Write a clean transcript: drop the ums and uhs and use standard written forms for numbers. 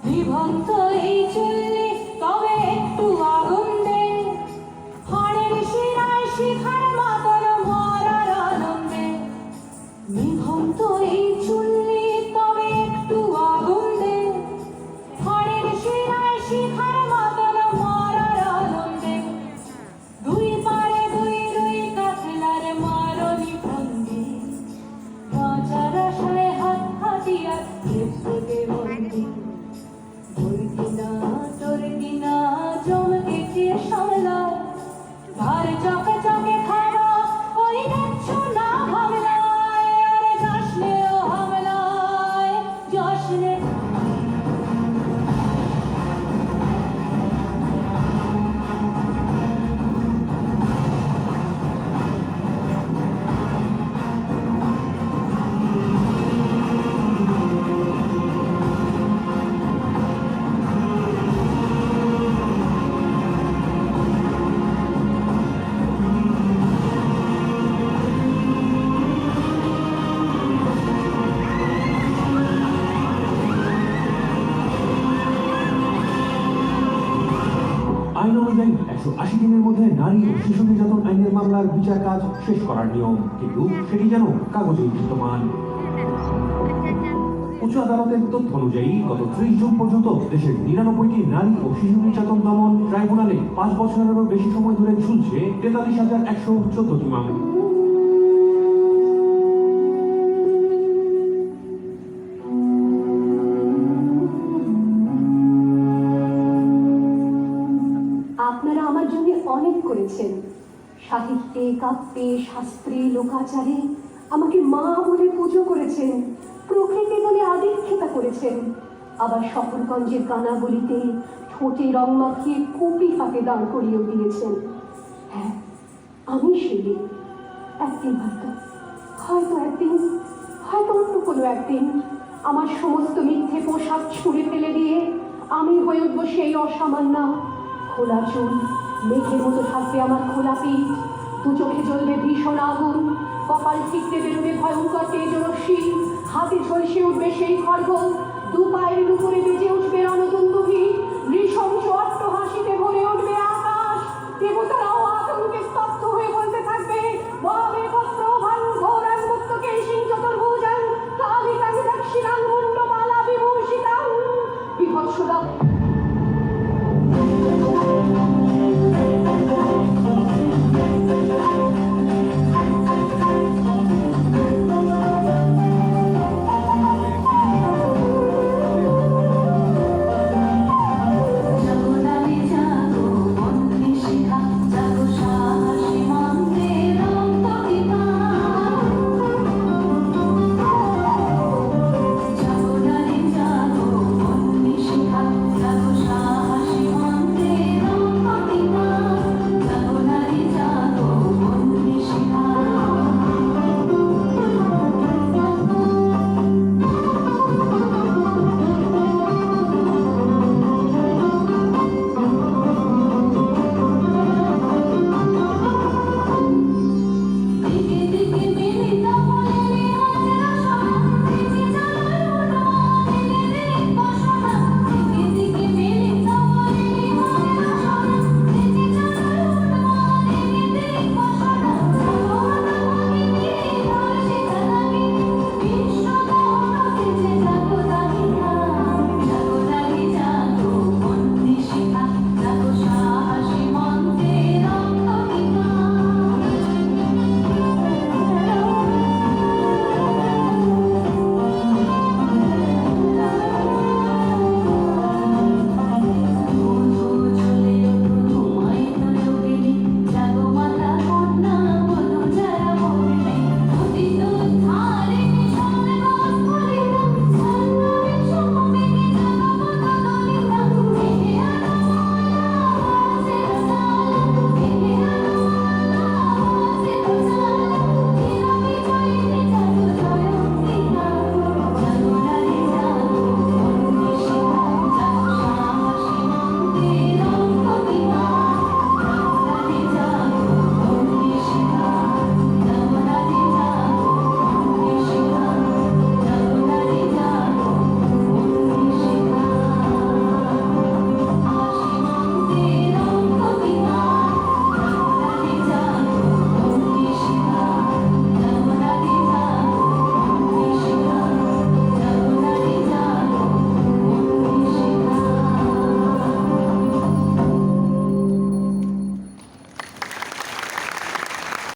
বিভক্ত এই চুল্লি তবে একটু আগুন দে, ফাড়ের শিরায় শিখার মাতর মরার আনন্দে। বিভক্ত এই চুল্লি তবে একটু আগুন দে, ফাড়ের শিরায় শিখার মাতর মরার আনন্দে। দুই পারে দুই রুই কাতলার মারণি ভঙ্গি, বাঁচার আশায় হাত হাতিয়ার থেকে বন্দি। তোর কিনা চমকেছে সামলায়, ধার চকে চকে খাওয়া ওই দেখছো না হামলায়। আরে যাসনে ও হামলায়, যাসনে। আইন অনুযায়ী 180 দিনের মধ্যে নারী ও শিশু নির্যাতন আইনের মামলার বিচার কাজ শেষ করার নিয়ম, কিন্তু সেটি যেন কাগজেই বিদ্যমান। উচ্চ আদালতের তথ্য অনুযায়ী গত 30 জুন পর্যন্ত দেশের 99টি নারী ও শিশু নির্যাতন দমন ট্রাইব্যুনালে 5 বছরেরও বেশি সময় ধরে ঝুলছে 43,114টি মামলা। আপনারা আমার জন্য অনেক করেছেন। সাহিত্যে, কাব্যে, শাস্ত্রে, লোকাচারে আমাকে মা বলে পুজো করেছেন, প্রকৃতি বলে আদিক্ষেতা করেছেন। আবার শহরগঞ্জের গানাগলিতে ঠোঁটে রং মাখিয়ে কুপি হাতে দাঁড় করিয়েও দিয়েছেন। হ্যাঁ, আমি শিলি। একদিন হয়তো অন্য কোনো একদিন আমার সমস্ত মিথ্যে পোশাক ছুঁড়ে ফেলে দিয়ে আমি হয়ে উঠবো সেই অসামান্যা। খোলা চুল, মেঘের মতো থাকবে আমার খোলা পিঠ, দু চোখে জ্বলবে ভীষণ আগুন, কপাল ঠিকতে বেরোবে ভয়ঙ্কর তেজরশ্মি, হাতে ঝলসে উঠবে সেই খড়গ, দু পায়ের উপরে